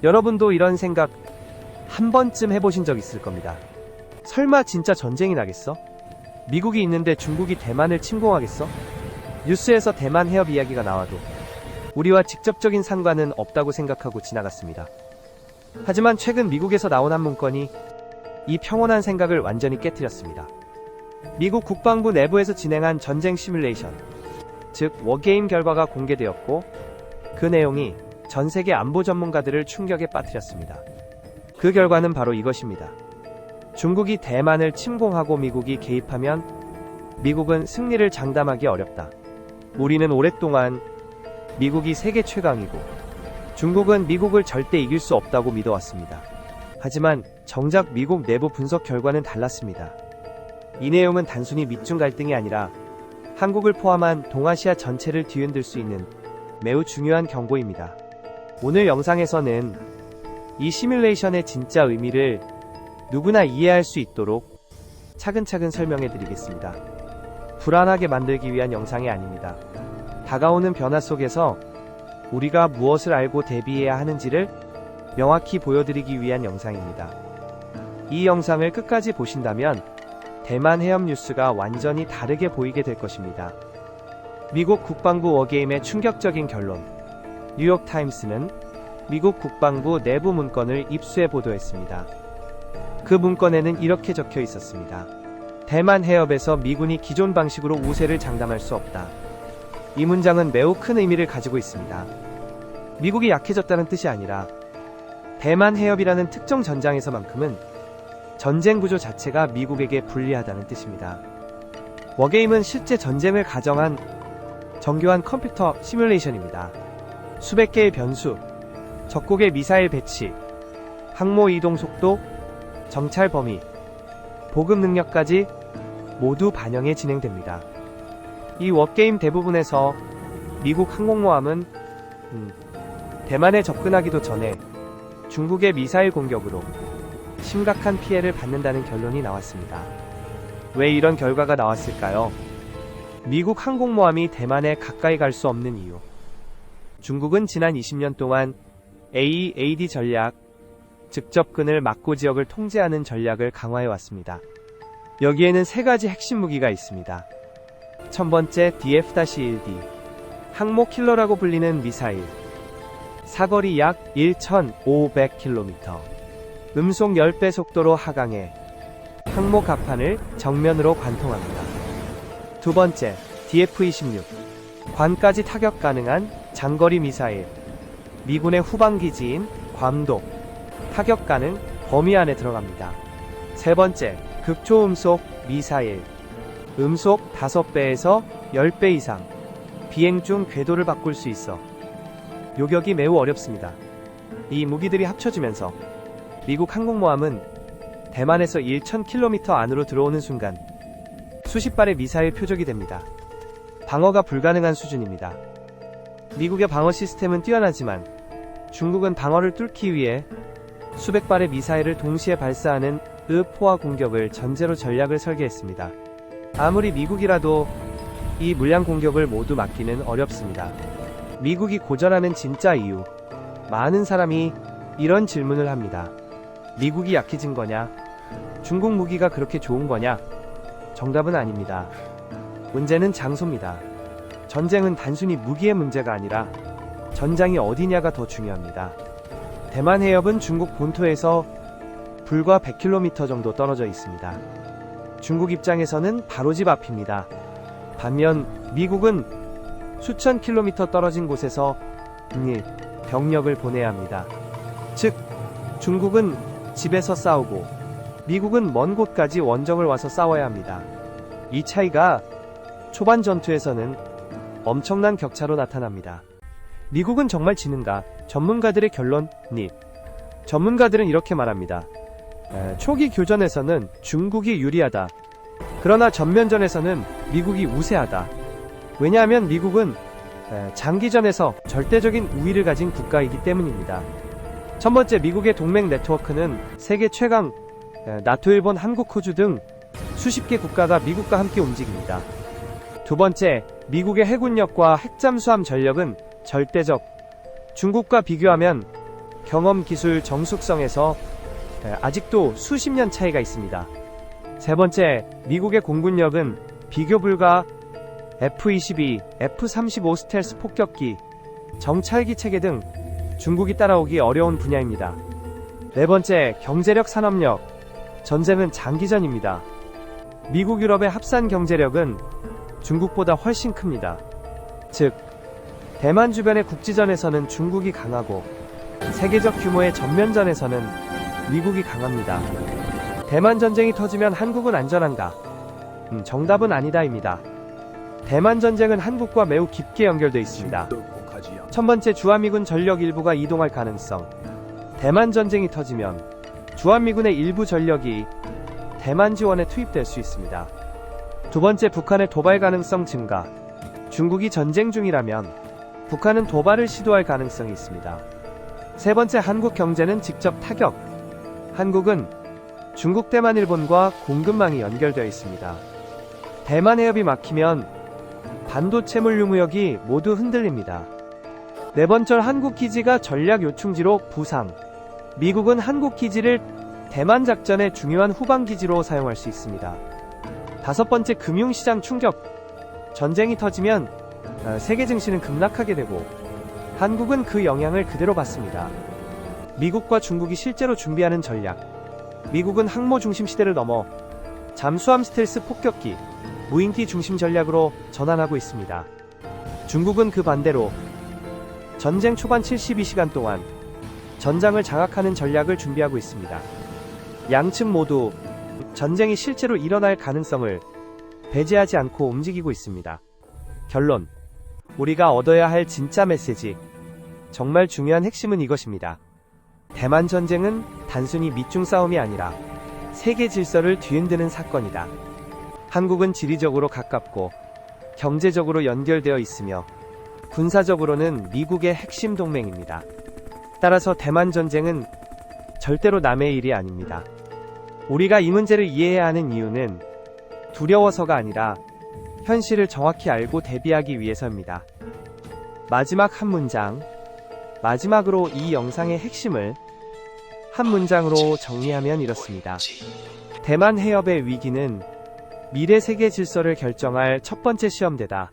여러분도 이런 생각 한 번쯤 해보신 적 있을 겁니다. 설마 진짜 전쟁이 나겠어? 미국이 있는데 중국이 대만을 침공하겠어? 뉴스에서 대만 해협 이야기가 나와도 우리와 직접적인 상관은 없다고 생각하고 지나갔습니다. 하지만 최근 미국에서 나온 한 문건이 이 평온한 생각을 완전히 깨뜨렸습니다. 미국 국방부 내부에서 진행한 전쟁 시뮬레이션, 즉 워게임 결과가 공개되었고 그 내용이 전 세계 안보 전문가들을 충격에 빠뜨렸습니다. 그 결과는 바로 이것입니다. 중국이 대만을 침공하고 미국이 개입하면 미국은 승리를 장담하기 어렵다. 우리는 오랫동안 미국이 세계 최강이고 중국은 미국을 절대 이길 수 없다고 믿어왔습니다. 하지만 정작 미국 내부 분석 결과는 달랐습니다. 이 내용은 단순히 미중 갈등이 아니라 한국을 포함한 동아시아 전체를 뒤흔들 수 있는 매우 중요한 경고입니다. 오늘 영상에서는 이 시뮬레이션의 진짜 의미를 누구나 이해할 수 있도록 차근차근 설명해 드리겠습니다. 불안하게 만들기 위한 영상이 아닙니다. 다가오는 변화 속에서 우리가 무엇을 알고 대비해야 하는지를 명확히 보여드리기 위한 영상입니다. 이 영상을 끝까지 보신다면 대만 해협 뉴스가 완전히 다르게 보이게 될 것입니다. 미국 국방부 워게임의 충격적인 결론. 뉴욕타임스는 미국 국방부 내부 문건을 입수해 보도했습니다. 그 문건에는 이렇게 적혀 있었습니다. 대만 해협에서 미군이 기존 방식으로 우세를 장담할 수 없다. 이 문장은 매우 큰 의미를 가지고 있습니다. 미국이 약해졌다는 뜻이 아니라 대만 해협이라는 특정 전장에서만큼은 전쟁 구조 자체가 미국에게 불리하다는 뜻입니다. 워게임은 실제 전쟁을 가정한 정교한 컴퓨터 시뮬레이션입니다. 수백 개의 변수, 적국의 미사일 배치, 항모 이동 속도, 정찰 범위, 보급 능력까지 모두 반영해 진행됩니다. 이 워게임 대부분에서 미국 항공모함은 대만에 접근하기도 전에 중국의 미사일 공격으로 심각한 피해를 받는다는 결론이 나왔습니다. 왜 이런 결과가 나왔을까요? 미국 항공모함이 대만에 가까이 갈 수 없는 이유. 중국은 지난 20년 동안 AEAD 전략, 즉 접근을 막고 지역을 통제하는 전략을 강화해왔습니다. 여기에는 세 가지 핵심 무기가 있습니다. 첫 번째, DF-1D, 항모 킬러라고 불리는 미사일. 사거리 약 1,500km. 음속 10배 속도로 하강해 항모 갑판을 정면으로 관통합니다. 두 번째, DF-26, 관까지 타격 가능한 장거리 미사일. 미군의 후방기지인 괌도 타격 가능 범위 안에 들어갑니다. 세 번째, 극초음속 미사일. 음속 5배에서 10배 이상. 비행 중 궤도를 바꿀 수 있어 요격이 매우 어렵습니다. 이 무기들이 합쳐지면서 미국 항공모함은 대만에서 1,000km 안으로 들어오는 순간 수십 발의 미사일 표적이 됩니다. 방어가 불가능한 수준입니다. 미국의 방어 시스템은 뛰어나지만 중국은 방어를 뚫기 위해 수백 발의 미사일을 동시에 발사하는 포화 공격을 전제로 전략을 설계했습니다. 아무리 미국이라도 이 물량 공격을 모두 막기는 어렵습니다. 미국이 고전하는 진짜 이유. 많은 사람이 이런 질문을 합니다. 미국이 약해진 거냐? 중국 무기가 그렇게 좋은 거냐? 정답은 아닙니다. 문제는 장소입니다. 전쟁은 단순히 무기의 문제가 아니라 전장이 어디냐가 더 중요합니다. 대만 해협은 중국 본토에서 불과 100km 정도 떨어져 있습니다. 중국 입장에서는 바로 집 앞입니다. 반면 미국은 수천 킬로미터 떨어진 곳에서 병력을 보내야 합니다. 즉, 중국은 집에서 싸우고 미국은 먼 곳까지 원정을 와서 싸워야 합니다. 이 차이가 초반 전투에서는 엄청난 격차로 나타납니다. 미국은 정말 지는가? 전문가들의 결론, 전문가들은 이렇게 말합니다. 초기 교전에서는 중국이 유리하다. 그러나 전면전에서는 미국이 우세하다. 왜냐하면 미국은 장기전에서 절대적인 우위를 가진 국가이기 때문입니다. 첫 번째, 미국의 동맹 네트워크는 세계 최강 나토, 일본, 한국, 호주 등 수십 개 국가가 미국과 함께 움직입니다. 두 번째, 미국의 해군력과 핵잠수함 전력은 절대적. 중국과 비교하면 경험, 기술, 정숙성에서 아직도 수십 년 차이가 있습니다. 세 번째, 미국의 공군력은 비교 불가 F-22, F-35 스텔스 폭격기, 정찰기 체계 등 중국이 따라오기 어려운 분야입니다. 네 번째, 경제력, 산업력. 전쟁은 장기전입니다. 미국, 유럽의 합산 경제력은 중국보다 훨씬 큽니다. 즉, 대만 주변의 국지전에서는 중국이 강하고 세계적 규모의 전면전에서는 미국이 강합니다. 대만 전쟁이 터지면 한국은 안전한가? 정답은 아니다입니다. 대만 전쟁은 한국과 매우 깊게 연결되어 있습니다. 첫 번째, 주한미군 전력 일부가 이동할 가능성. 대만 전쟁이 터지면 주한미군의 일부 전력이 대만 지원에 투입될 수 있습니다. 두 번째, 북한의 도발 가능성 증가. 중국이 전쟁 중이라면 북한은 도발을 시도할 가능성이 있습니다. 세 번째, 한국 경제는 직접 타격. 한국은 중국, 대만, 일본과 공급망이 연결되어 있습니다. 대만 해협이 막히면 반도체 물류 무역이 모두 흔들립니다. 네 번째, 한국 기지가 전략 요충지로 부상. 미국은 한국 기지를 대만 작전의 중요한 후방 기지로 사용할 수 있습니다. 다섯 번째, 금융시장 충격. 전쟁이 터지면 세계 증시는 급락하게 되고 한국은 그 영향을 그대로 받습니다. 미국과 중국이 실제로 준비하는 전략. 미국은 항모 중심 시대를 넘어 잠수함, 스텔스 폭격기, 무인기 중심 전략으로 전환하고 있습니다. 중국은 그 반대로 전쟁 초반 72시간 동안 전장을 장악하는 전략을 준비하고 있습니다. 양측 모두 전쟁이 실제로 일어날 가능성을 배제하지 않고 움직이고 있습니다. 결론. 우리가 얻어야 할 진짜 메시지. 정말 중요한 핵심은 이것입니다. 대만 전쟁은 단순히 미중 싸움이 아니라 세계 질서를 뒤흔드는 사건이다. 한국은 지리적으로 가깝고 경제적으로 연결되어 있으며 군사적으로는 미국의 핵심 동맹입니다. 따라서 대만 전쟁은 절대로 남의 일이 아닙니다. 우리가 이 문제를 이해해야 하는 이유는 두려워서가 아니라 현실을 정확히 알고 대비하기 위해서입니다. 마지막 한 문장. 마지막으로 이 영상의 핵심을 한 문장으로 정리하면 이렇습니다. 대만 해협의 위기는 미래 세계 질서를 결정할 첫 번째 시험대다.